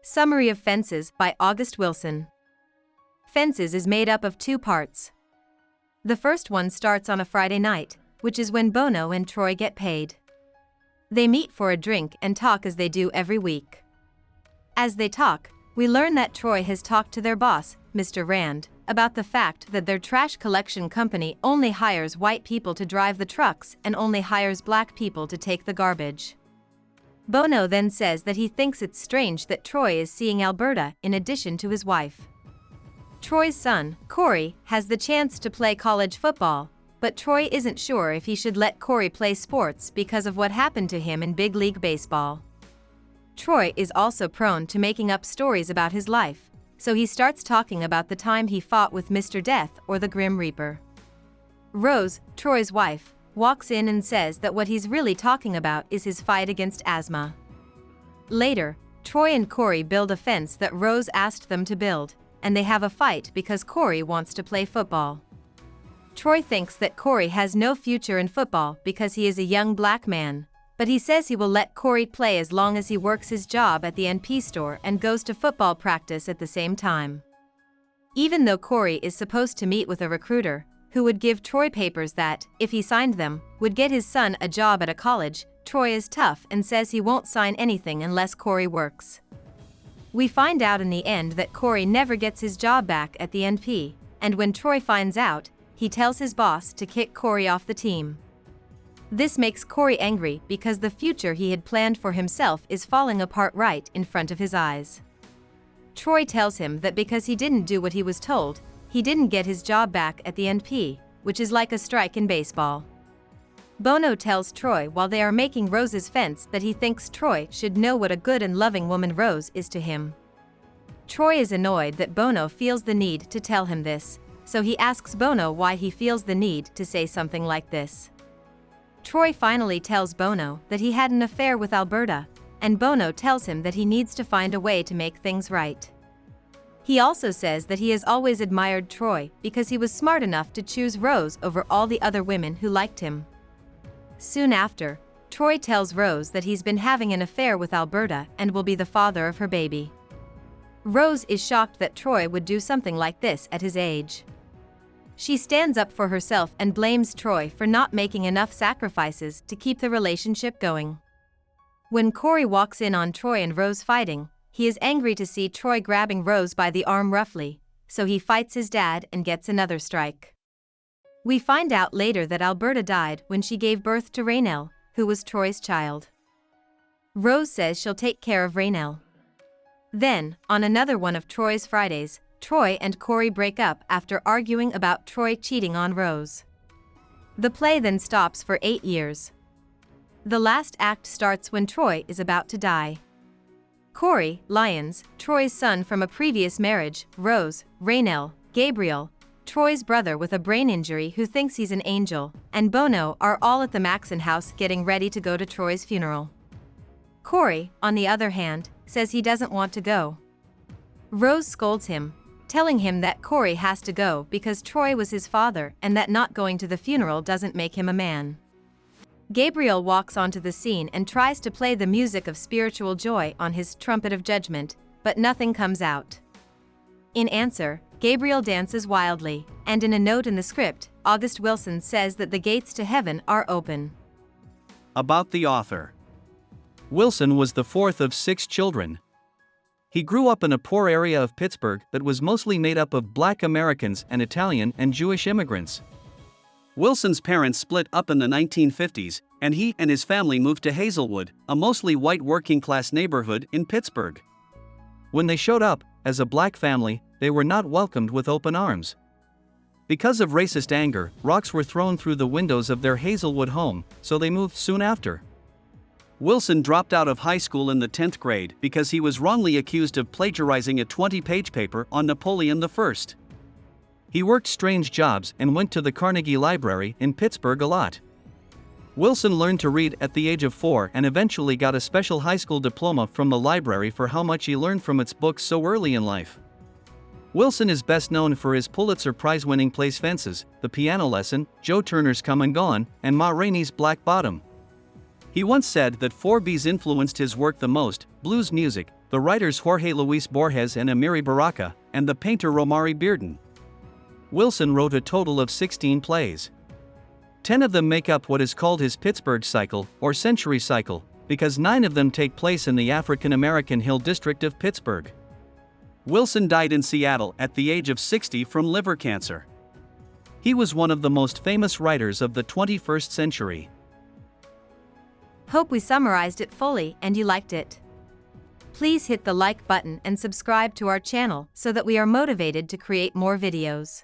Summary of Fences by August Wilson. Fences is made up of two parts. The first one starts on a Friday night, which is when Bono and Troy get paid. They meet for a drink and talk as they do every week. As they talk, we learn that Troy has talked to their boss, Mr. Rand, about the fact that their trash collection company only hires white people to drive the trucks and only hires black people to take the garbage. Bono then says that he thinks it's strange that Troy is seeing Alberta in addition to his wife. Troy's son, Corey, has the chance to play college football, but Troy isn't sure if he should let Corey play sports because of what happened to him in big league baseball. Troy is also prone to making up stories about his life, so he starts talking about the time he fought with Mr. Death or the Grim Reaper. Rose, Troy's wife, walks in and says that what he's really talking about is his fight against asthma. Later, Troy and Corey build a fence that Rose asked them to build, and they have a fight because Corey wants to play football. Troy thinks that Corey has no future in football because he is a young black man, but he says he will let Corey play as long as he works his job at the NP store and goes to football practice at the same time. Even though Corey is supposed to meet with a recruiter, who would give Troy papers that, if he signed them, would get his son a job at a college, Troy is tough and says he won't sign anything unless Corey works. We find out in the end that Corey never gets his job back at the NP, and when Troy finds out, he tells his boss to kick Corey off the team. This makes Corey angry because the future he had planned for himself is falling apart right in front of his eyes. Troy tells him that because he didn't do what he was told, he didn't get his job back at the NP, which is like a strike in baseball. Bono tells Troy while they are making Rose's fence that he thinks Troy should know what a good and loving woman Rose is to him. Troy is annoyed that Bono feels the need to tell him this, so he asks Bono why he feels the need to say something like this. Troy finally tells Bono that he had an affair with Alberta, and Bono tells him that he needs to find a way to make things right. He also says that he has always admired Troy because he was smart enough to choose Rose over all the other women who liked him. Soon after, Troy tells Rose that he's been having an affair with Alberta and will be the father of her baby. Rose is shocked that Troy would do something like this at his age. She stands up for herself and blames Troy for not making enough sacrifices to keep the relationship going. When Corey walks in on Troy and Rose fighting, he is angry to see Troy grabbing Rose by the arm roughly, so he fights his dad and gets another strike. We find out later that Alberta died when she gave birth to Raynell, who was Troy's child. Rose says she'll take care of Raynell. Then, on another one of Troy's Fridays, Troy and Corey break up after arguing about Troy cheating on Rose. The play then stops for 8 years. The last act starts when Troy is about to die. Corey, Lyons, Troy's son from a previous marriage, Rose, Raynell, Gabriel, Troy's brother with a brain injury who thinks he's an angel, and Bono are all at the Maxon house getting ready to go to Troy's funeral. Corey, on the other hand, says he doesn't want to go. Rose scolds him, telling him that Corey has to go because Troy was his father and that not going to the funeral doesn't make him a man. Gabriel walks onto the scene and tries to play the music of spiritual joy on his trumpet of judgment, but nothing comes out. In answer, Gabriel dances wildly, and in a note in the script, August Wilson says that the gates to heaven are open. About the author. Wilson was the fourth of 6 children. He grew up in a poor area of Pittsburgh that was mostly made up of Black Americans and Italian and Jewish immigrants. Wilson's parents split up in the 1950s, and he and his family moved to Hazelwood, a mostly white working-class neighborhood in Pittsburgh. When they showed up, as a black family, they were not welcomed with open arms. Because of racist anger, rocks were thrown through the windows of their Hazelwood home, so they moved soon after. Wilson dropped out of high school in the 10th grade because he was wrongly accused of plagiarizing a 20-page paper on Napoleon I. He worked strange jobs and went to the Carnegie Library in Pittsburgh a lot. Wilson learned to read at the age of 4 and eventually got a special high school diploma from the library for how much he learned from its books so early in life. Wilson is best known for his Pulitzer Prize-winning plays Fences, The Piano Lesson, Joe Turner's Come and Gone, and Ma Rainey's Black Bottom. He once said that 4Bs influenced his work the most: blues music, the writers Jorge Luis Borges and Amiri Baraka, and the painter Romari Bearden. Wilson wrote a total of 16 plays. 10 of them make up what is called his Pittsburgh cycle, or century cycle, because 9 of them take place in the African-American Hill District of Pittsburgh. Wilson died in Seattle at the age of 60 from liver cancer. He was one of the most famous writers of the 21st century. Hope we summarized it fully and you liked it. Please hit the like button and subscribe to our channel so that we are motivated to create more videos.